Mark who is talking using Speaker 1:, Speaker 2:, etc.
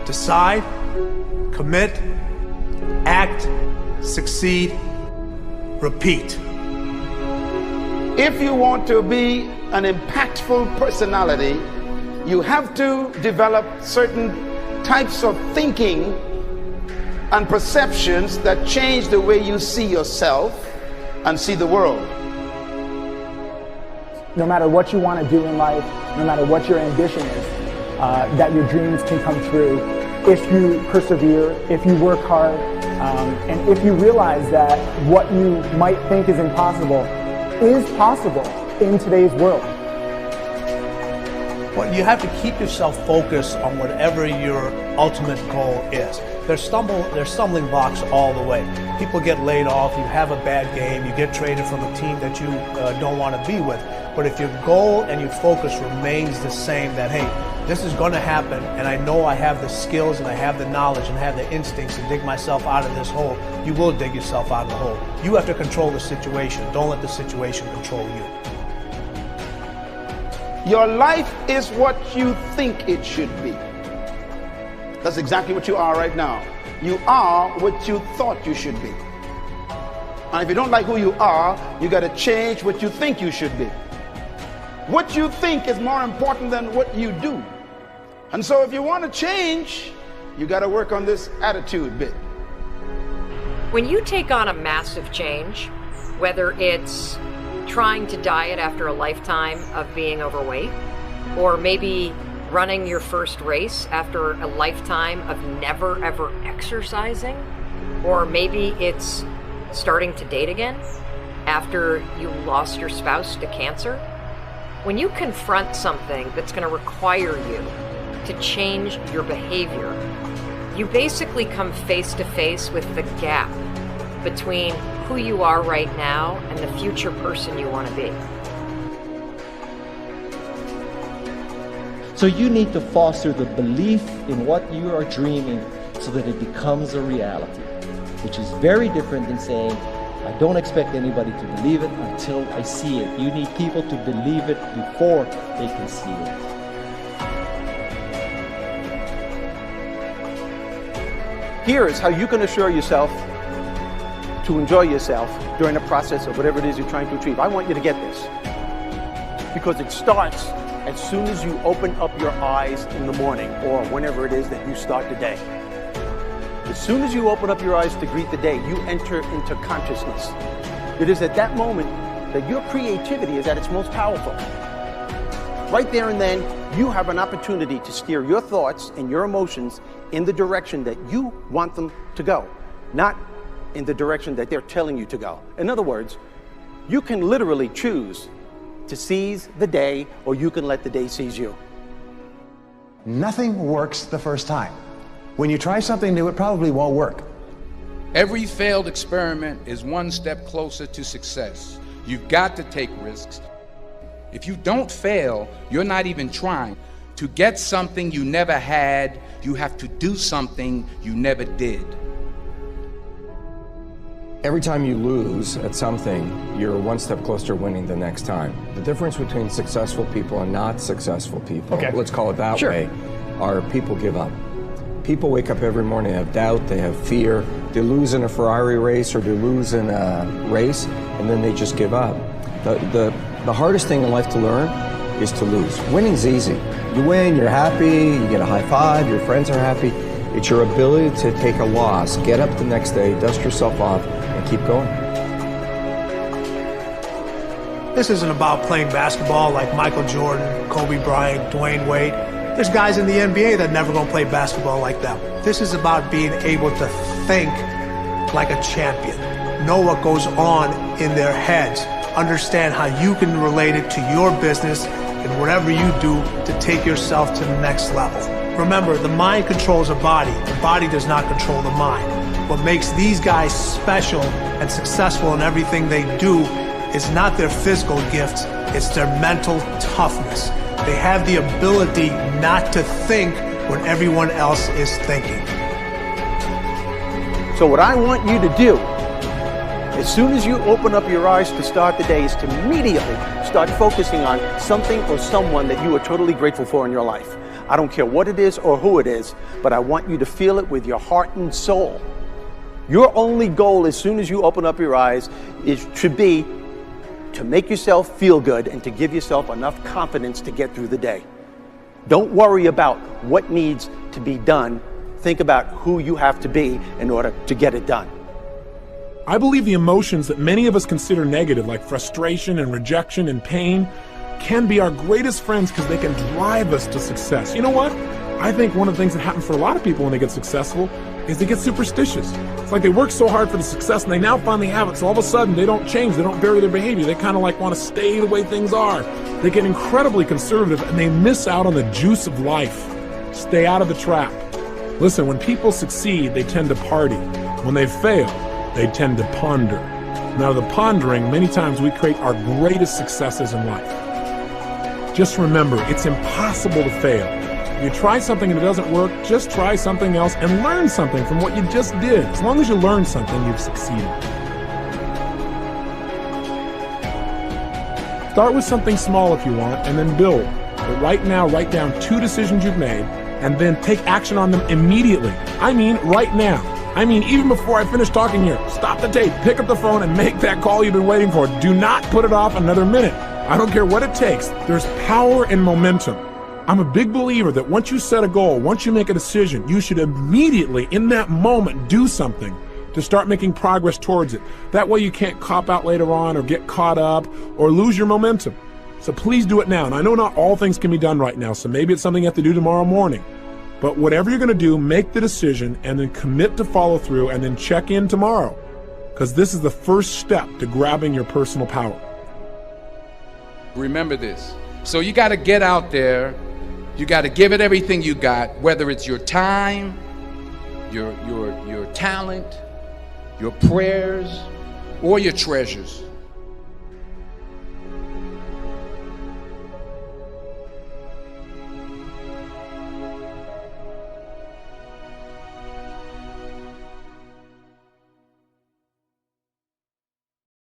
Speaker 1: Decide, commit, act, succeed, repeat.
Speaker 2: If you want to be an impactful personality, you have to develop certain types of thinking and perceptions that change the way you see yourself and see the world.
Speaker 3: No matter what you want to do in life, no matter what your ambition is, that your dreams can come true if you persevere, if you work hard, and if you realize that what you might think is impossible is possible in today's world.
Speaker 1: But you have to keep yourself focused on whatever your ultimate goal is. There's stumbling blocks all the way. People get laid off, you have a bad game, you get traded from a team that you don't want to be with. But if your goal and your focus remains the same, that hey, this is going to happen, and I know I have the skills and I have the knowledge and I have the instincts to dig myself out of this hole, you will dig yourself out of the hole. You have to control the situation. Don't let the situation control you.
Speaker 2: Your life is what you think it should be. That's exactly what you are right now. You are what you thought you should be. And if you don't like who you are, you got to change what you think you should be. What you think is more important than what you do. And so if you want to change, you got to work on this attitude bit.
Speaker 4: When you take on a massive change, whether it's trying to diet after a lifetime of being overweight, or maybe running your first race after a lifetime of never ever exercising, or maybe it's starting to date again after you lost your spouse to cancer. When you confront something that's going to require you to change your behavior, you basically come face to face with the gap between who you are right now and the future person you want to be.
Speaker 5: So you need to foster the belief in what you are dreaming so that it becomes a reality, which is very different than saying, I don't expect anybody to believe it until I see it. You need people to believe it before they can see it.
Speaker 6: Here is how you can assure yourself to enjoy yourself during the process of whatever it is you're trying to achieve. I want you to get this, because it starts as soon as you open up your eyes in the morning or whenever it is that you start the day. As soon as you open up your eyes to greet the day, you enter into consciousness. It is at that moment that your creativity is at its most powerful. Right there and then, you have an opportunity to steer your thoughts and your emotions in the direction that you want them to go, not in the direction that they're telling you to go. In other words, you can literally choose to seize the day, or you can let the day seize you.
Speaker 7: Nothing works the first time. When you try something new, it probably won't work.
Speaker 8: Every failed experiment is one step closer to success. You've got to take risks. If you don't fail, you're not even trying. To get something you never had, you have to do something you never did.
Speaker 9: Every time you lose at something, you're one step closer to winning the next time. The difference between successful people and not successful people, let's call it that way, are people give up. People wake up every morning, have doubt, they have fear, they lose in a Ferrari race or they lose in a race, and then they just give up. The hardest thing in life to learn is to lose. Winning's easy. You win, you're happy, you get a high five, your friends are happy. It's your ability to take a loss, get up the next day, dust yourself off, and keep going.
Speaker 1: This isn't about playing basketball like Michael Jordan, Kobe Bryant, Dwayne Wade. There's guys in the NBA that never gonna play basketball like them. This is about being able to think like a champion, know what goes on in their heads, understand how you can relate it to your business and whatever you do to take yourself to the next level. Remember, the mind controls the body does not control the mind. What makes these guys special and successful in everything they do is not their physical gifts, it's their mental toughness. They have the ability not to think when everyone else is thinking.
Speaker 6: So what I want you to do, as soon as you open up your eyes to start the day, is to immediately start focusing on something or someone that you are totally grateful for in your life. I don't care what it is or who it is, but I want you to feel it with your heart and soul. Your only goal as soon as you open up your eyes should be to make yourself feel good and to give yourself enough confidence to get through the day. Don't worry about what needs to be done. Think about who you have to be in order to get it done.
Speaker 10: I believe the emotions that many of us consider negative, like frustration and rejection and pain, can be our greatest friends because they can drive us to success. You know what? I think one of the things that happens for a lot of people when they get successful is they get superstitious. It's like they work so hard for the success and they now finally have it, so all of a sudden they don't change, they don't vary their behavior, they kind of like want to stay the way things are. They get incredibly conservative and they miss out on the juice of life. Stay out of the trap. Listen, when people succeed, they tend to party. When they fail, they tend to ponder. Now, the pondering, many times we create our greatest successes in life. Just remember, it's impossible to fail. If you try something and it doesn't work, just try something else and learn something from what you just did. As long as you learn something, you've succeeded. Start with something small if you want, and then build. But right now, write down 2 decisions you've made, and then take action on them immediately. I mean, right now. I mean, even before I finish talking here, stop the tape, pick up the phone, and make that call you've been waiting for. Do not put it off another minute. I don't care what it takes. There's power in momentum. I'm a big believer that once you set a goal, once you make a decision, you should immediately, in that moment, do something to start making progress towards it. That way you can't cop out later on or get caught up or lose your momentum. So please do it now. And I know not all things can be done right now, so maybe it's something you have to do tomorrow morning. But whatever you're going to do, make the decision and then commit to follow through and then check in tomorrow. Because this is the first step to grabbing your personal power.
Speaker 8: Remember this. So you got to get out there. You got to give it everything you got, whether it's your time, your talent, your prayers, or your treasures.